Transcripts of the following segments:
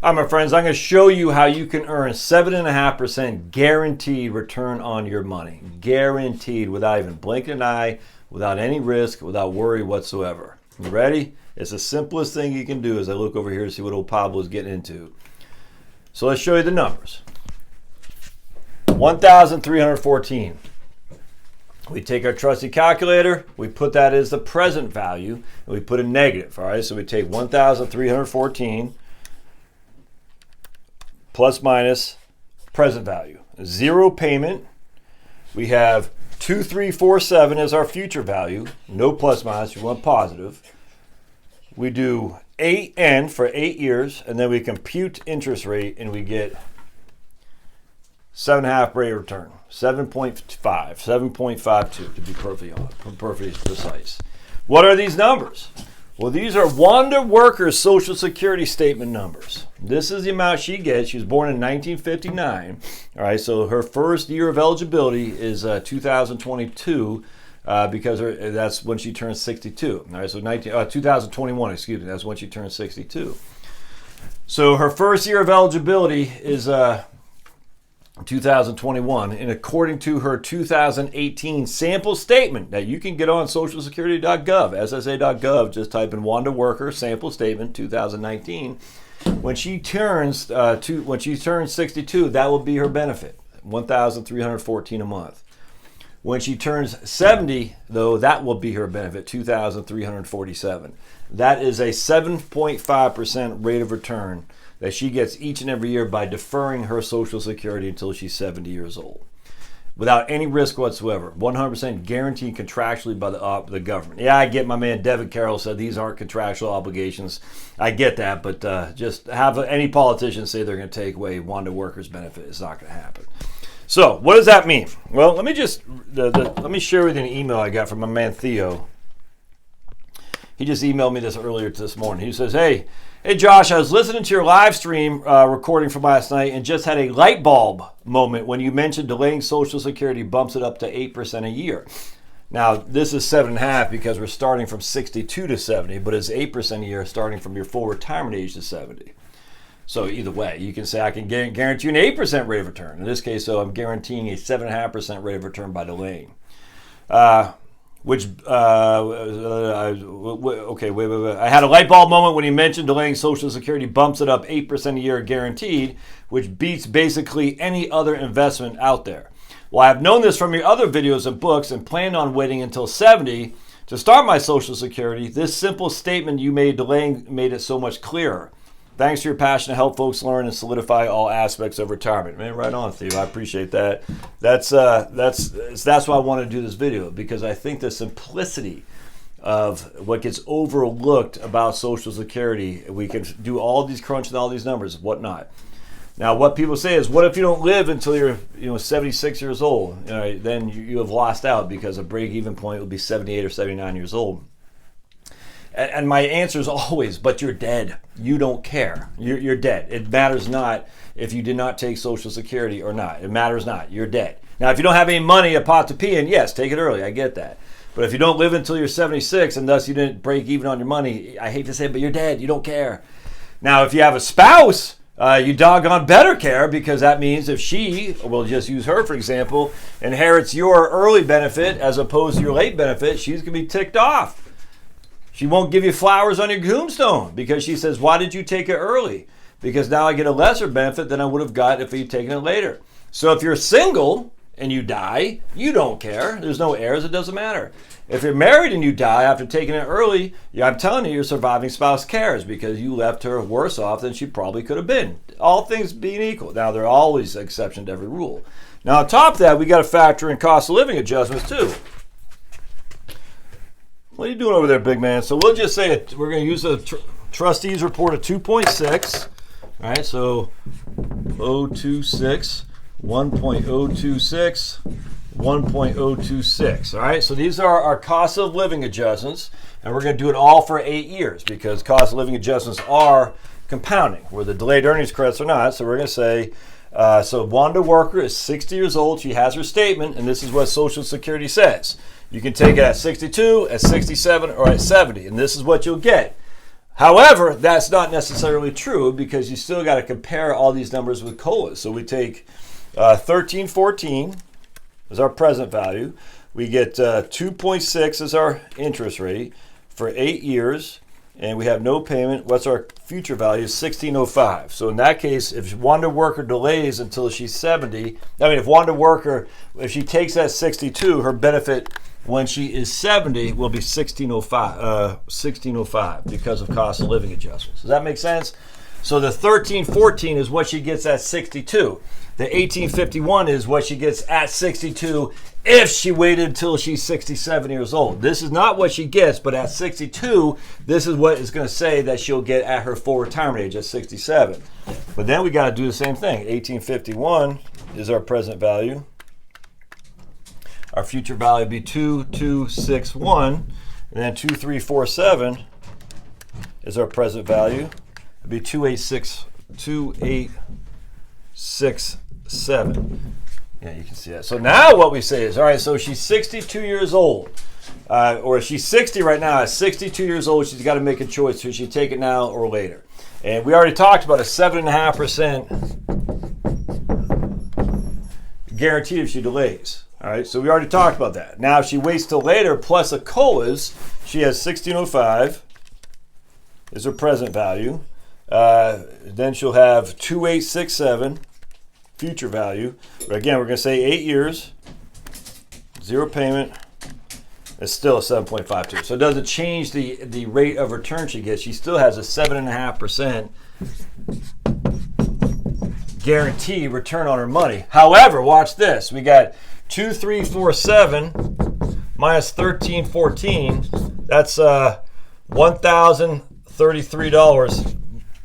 All right, my friends, I'm going to show you how you can earn 7.5% guaranteed return on your money. Guaranteed, without even blinking an eye, without any risk, without worry whatsoever. You ready? It's the simplest thing you can do as I look over here to see what old Pablo is getting into. So let's show you the numbers. 1,314. We take our trusty calculator, we put that as the present value, and we put a negative. All right, so we take 1,314 plus minus present value. Zero payment. We have 2,347 as our future value. No plus minus, we want positive. We do 8N for 8 years, and then we compute interest rate, and we get 7.5 rate of return. 7.5, 7.52 to be perfectly precise. What are these numbers? Well, these are Wanda Worker's Social Security statement numbers. This is the amount she gets. She was born in 1959. All right, so her first year of eligibility is 2022 because that's when she turns 62. All right, so 2021, excuse me, that's when she turns 62. So her first year of eligibility is 2021, and according to her 2018 sample statement that you can get on socialsecurity.gov, ssa.gov, just type in Wanda Worker sample statement 2019. When she turns 62, that will be her benefit, 1,314 a month. When she turns 70, though, that will be her benefit, 2,347. That is a 7.5% rate of return that she gets each and every year by deferring her Social Security until she's 70 years old, without any risk whatsoever. 100% guaranteed contractually by the government. Yeah, I get my man Devin Carroll said these aren't contractual obligations. I get that, but just have any politician say they're going to take away Wanda Worker's benefit. It's not going to happen. So what does that mean? Well, let me share with you an email I got from my man Theo. He just emailed me this earlier this morning. He says, Hey Josh, I was listening to your live stream recording from last night and just had a light bulb moment when you mentioned delaying Social Security bumps it up to 8% a year. Now, this is 7.5 because we're starting from 62 to 70, but it's 8% a year starting from your full retirement age to 70. So either way, you can say I can guarantee an 8% rate of return. In this case, though, I'm guaranteeing a 7.5% rate of return by delaying. I had a light bulb moment when he mentioned delaying Social Security bumps it up 8% a year guaranteed, which beats basically any other investment out there. Well, I've known this from your other videos and books and planned on waiting until 70 to start my Social Security. This simple statement you made delaying made it so much clearer. Thanks for your passion to help folks learn and solidify all aspects of retirement. Man, right on, Theo. I appreciate that. That's why I want to do this video, because I think the simplicity of what gets overlooked about Social Security, we can do all these crunch and all these numbers, whatnot. Now, what people say is, what if you don't live until you're 76 years old? Then you have lost out because a break-even point will be 78 or 79 years old. And my answer is always, but you're dead. You don't care. You're dead. It matters not if you did not take Social Security or not. It matters not. You're dead. Now, if you don't have any money, a pot to pee in, yes, take it early. I get that. But if you don't live until you're 76 and thus you didn't break even on your money, I hate to say it, but you're dead. You don't care. Now, if you have a spouse, you doggone better care, because that means if she, we'll just use her for example, inherits your early benefit as opposed to your late benefit, she's going to be ticked off. She won't give you flowers on your tombstone because she says, why did you take it early? Because now I get a lesser benefit than I would have got if you'd taken it later. So if you're single and you die, you don't care. There's no heirs. It doesn't matter. If you're married and you die after taking it early, I'm telling you, your surviving spouse cares because you left her worse off than she probably could have been. All things being equal. Now, there are always exceptions to every rule. Now, on top of that, we got to factor in cost of living adjustments too. What are you doing over there, big man? So we'll just say we're going to use a trustees report of 2.6. All right, so 026, 1.026, 1.026. All right, so these are our cost of living adjustments, and we're going to do it all for 8 years because cost of living adjustments are compounding, where the delayed earnings credits are not. So we're going to say, so Wanda Worker is 60 years old. She has her statement, and this is what Social Security says. You can take it at 62, at 67, or at 70, and this is what you'll get. However, that's not necessarily true because you still got to compare all these numbers with COLAs. So we take 1314 as our present value. We get 2.6 as our interest rate for 8 years, and we have no payment. What's our future value? 1605. So in that case, if Wanda Worker delays until she's 70, if Wanda Worker, if she takes that 62, her benefit when she is 70 will be 1605 because of cost of living adjustments. Does that make sense? So the 1314 is what she gets at 62. The 1851 is what she gets at 62 if she waited until she's 67 years old. This is not what she gets, but at 62, this is what it's going to say that she'll get at her full retirement age at 67. But then we got to do the same thing. 1851 is our present value. Our future value would be 2261, and then 2347 is our present value. It'd be 2867. Yeah, you can see that. So now what we say is, all right, so she's 62 years old, or she's 60 right now. At 62 years old, she's got to make a choice. Should she take it now or later? And we already talked about a 7.5% guaranteed if she delays. All right, so we already talked about that. Now, if she waits till later, plus a COLAs, she has 1605 is her present value. Then she'll have 2867 future value. But again, we're going to say 8 years, 0 payment. It's still a 7.52. So it doesn't change the rate of return she gets. She still has a 7.5% guarantee return on her money. However, watch this. We got 2347 minus 1314. That's $1,033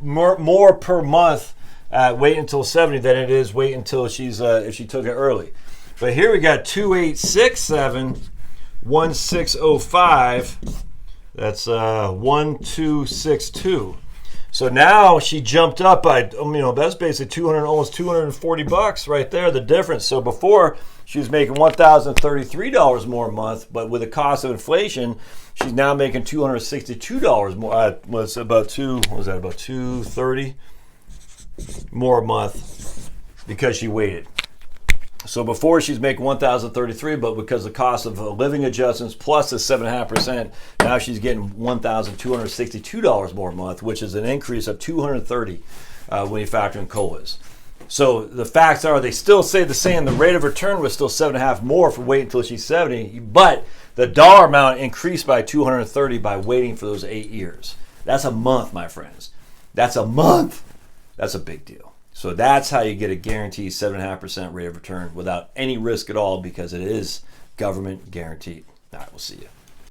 more per month. Wait until 70 than it is wait until she's if she took it early. But here we got 2867 1605. That's 1262. So now she jumped up by, that's basically almost $240 right there, the difference. So before she was making $1,033 more a month, but with the cost of inflation, she's now making $262 more. Was about $230 more a month because she waited. So before she's making $1,033, but because the cost of living adjustments plus the 7.5%, now she's getting $1,262 more a month, which is an increase of $230 when you factor in COLAs. So the facts are they still say the same. The rate of return was still 7.5 more for waiting until she's 70, but the dollar amount increased by $230 by waiting for those 8 years. That's a month, my friends. That's a month. That's a big deal. So that's how you get a guaranteed 7.5% rate of return without any risk at all because it is government guaranteed. All right, we'll see you.